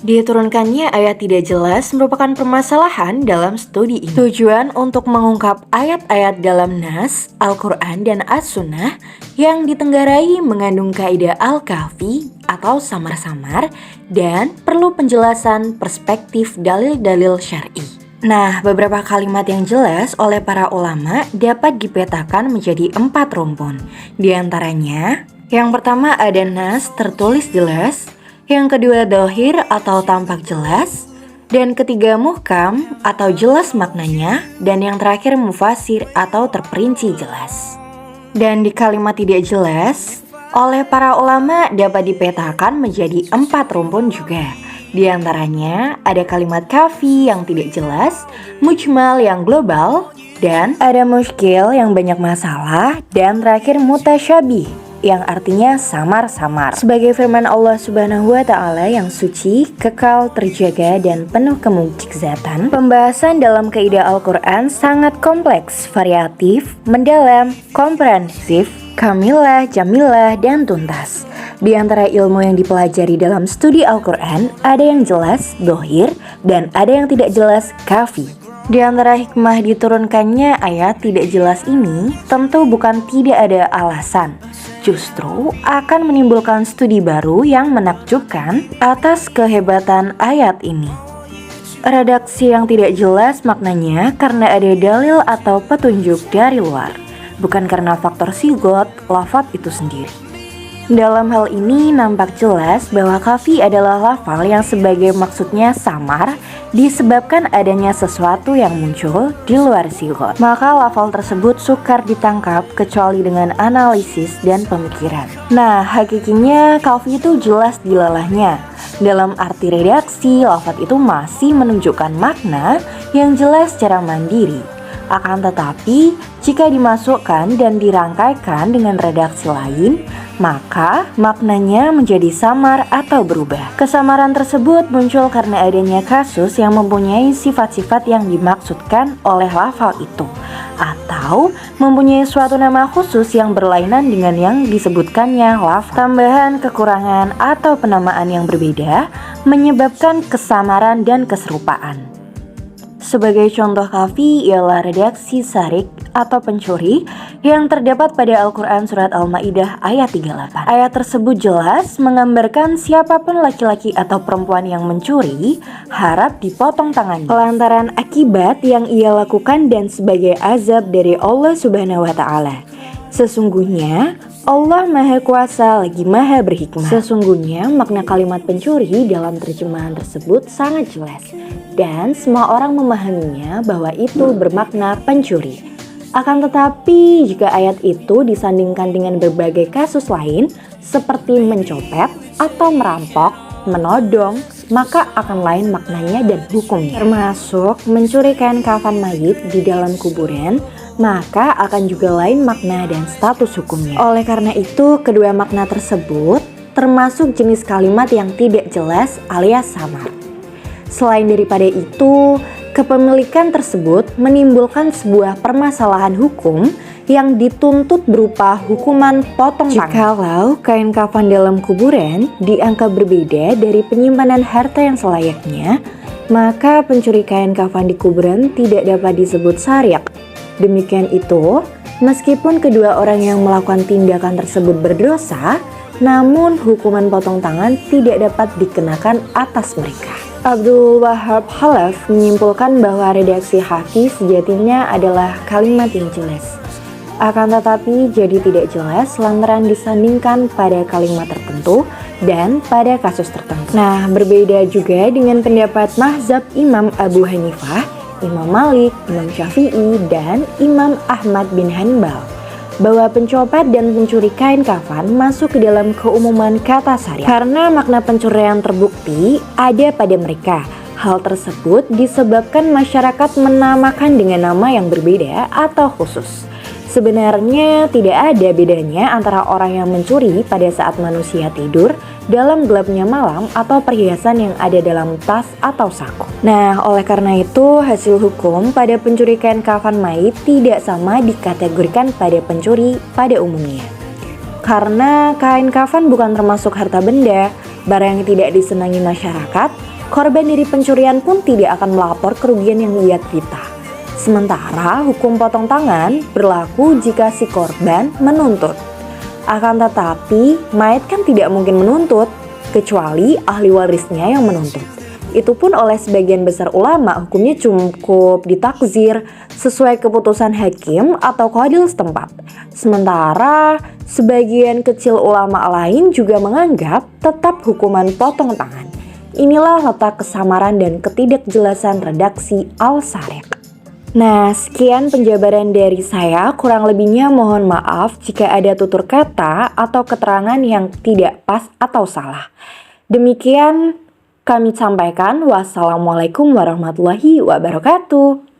Diturunkannya ayat tidak jelas merupakan permasalahan dalam studi ini. Tujuan untuk mengungkap ayat-ayat dalam Nas, Al-Quran, dan As-Sunnah yang ditenggarai mengandung kaidah Al-Kahfi atau samar-samar dan perlu penjelasan perspektif dalil-dalil syar'i. Nah, beberapa kalimat yang jelas oleh para ulama dapat dipetakan menjadi 4 rumpun. Di antaranya, yang pertama ada Nas tertulis jelas, yang kedua dohir atau tampak jelas, dan ketiga muhkam atau jelas maknanya, dan yang terakhir mufasir atau terperinci jelas. Dan di kalimat tidak jelas, oleh para ulama dapat dipetakan menjadi 4 rumpun juga. Di antaranya ada kalimat kafi yang tidak jelas, mujmal yang global, dan ada muskil yang banyak masalah, dan terakhir mutasyabih yang artinya samar-samar. Sebagai firman Allah Subhanahu wa Ta'ala yang suci, kekal, terjaga, dan penuh kemukjizatan, pembahasan dalam kaidah Al-Quran sangat kompleks, variatif, mendalam, komprehensif, kamilah, jamilah, dan tuntas. Di antara ilmu yang dipelajari dalam studi Al-Quran, ada yang jelas, dohir, dan ada yang tidak jelas, kafi. Di antara hikmah diturunkannya ayat tidak jelas ini, tentu bukan tidak ada alasan. Justru akan menimbulkan studi baru yang menakjubkan atas kehebatan ayat ini. Redaksi yang tidak jelas maknanya karena ada dalil atau petunjuk dari luar, bukan karena faktor sigot, lafaz itu sendiri. Dalam hal ini nampak jelas bahwa kafi adalah lafal yang sebagai maksudnya samar disebabkan adanya sesuatu yang muncul di luar sigot. Maka lafal tersebut sukar ditangkap kecuali dengan analisis dan pemikiran. Nah, hakikinya kafi itu jelas dilalahnya. Dalam arti redaksi, lafaz itu masih menunjukkan makna yang jelas secara mandiri. Akan tetapi, jika dimasukkan dan dirangkaikan dengan redaksi lain, maka maknanya menjadi samar atau berubah. Kesamaran tersebut muncul karena adanya kasus yang mempunyai sifat-sifat yang dimaksudkan oleh lafal itu, atau mempunyai suatu nama khusus yang berlainan dengan yang disebutkannya lafal. Tambahan, kekurangan, atau penamaan yang berbeda menyebabkan kesamaran dan keserupaan. Sebagai contoh kafi ialah redaksi sarik atau pencuri yang terdapat pada Al-Quran Surat Al-Ma'idah ayat 38. Ayat tersebut jelas menggambarkan siapapun laki-laki atau perempuan yang mencuri harap dipotong tangannya lantaran akibat yang ia lakukan dan sebagai azab dari Allah Subhanahu wa Ta'ala. Sesungguhnya Allah Maha Kuasa lagi Maha Berhikmah. Sesungguhnya makna kalimat pencuri dalam terjemahan tersebut sangat jelas, dan semua orang memahaminya bahwa itu bermakna pencuri. Akan tetapi jika ayat itu disandingkan dengan berbagai kasus lain seperti mencopet atau merampok, menodong, maka akan lain maknanya dan hukumnya. Termasuk mencuri kain kafan mayit di dalam kuburan, maka akan juga lain makna dan status hukumnya. Oleh karena itu, kedua makna tersebut termasuk jenis kalimat yang tidak jelas alias samar. Selain daripada itu, kepemilikan tersebut menimbulkan sebuah permasalahan hukum yang dituntut berupa hukuman potong tangan. Jikalau kain kafan dalam kuburan dianggap berbeda dari penyimpanan harta yang selayaknya, maka pencuri kain kafan di kuburan tidak dapat disebut sariq. Demikian itu, meskipun kedua orang yang melakukan tindakan tersebut berdosa, namun hukuman potong tangan tidak dapat dikenakan atas mereka. Abdul Wahab Khalaf menyimpulkan bahwa redaksi Hafiz sejatinya adalah kalimat yang jelas. Akan tetapi jadi tidak jelas lantaran disandingkan pada kalimat tertentu dan pada kasus tertentu. Nah, berbeda juga dengan pendapat mazhab Imam Abu Hanifah, Imam Malik, Imam Syafi'i, dan Imam Ahmad bin Hanbal, bahwa pencopet dan pencuri kain kafan masuk ke dalam keumuman kata syariat karena makna pencurian terbukti ada pada mereka. Hal tersebut disebabkan masyarakat menamakan dengan nama yang berbeda atau khusus. Sebenarnya tidak ada bedanya antara orang yang mencuri pada saat manusia tidur dalam gelapnya malam atau perhiasan yang ada dalam tas atau saku. Nah, oleh karena itu hasil hukum pada pencuri kain kafan mayit tidak sama dikategorikan pada pencuri pada umumnya. Karena kain kafan bukan termasuk harta benda, barang yang tidak disenangi masyarakat, korban dari pencurian pun tidak akan melapor kerugian yang ia derita. Sementara hukum potong tangan berlaku jika si korban menuntut. Akan tetapi, mayat kan tidak mungkin menuntut, kecuali ahli warisnya yang menuntut. Itu pun oleh sebagian besar ulama hukumnya cukup ditakzir sesuai keputusan hakim atau qadil setempat. Sementara sebagian kecil ulama lain juga menganggap tetap hukuman potong tangan. Inilah letak kesamaran dan ketidakjelasan redaksi Al-Sariq. Nah, sekian penjabaran dari saya. Kurang lebihnya mohon maaf jika ada tutur kata atau keterangan yang tidak pas atau salah. Demikian kami sampaikan. Wassalamualaikum warahmatullahi wabarakatuh.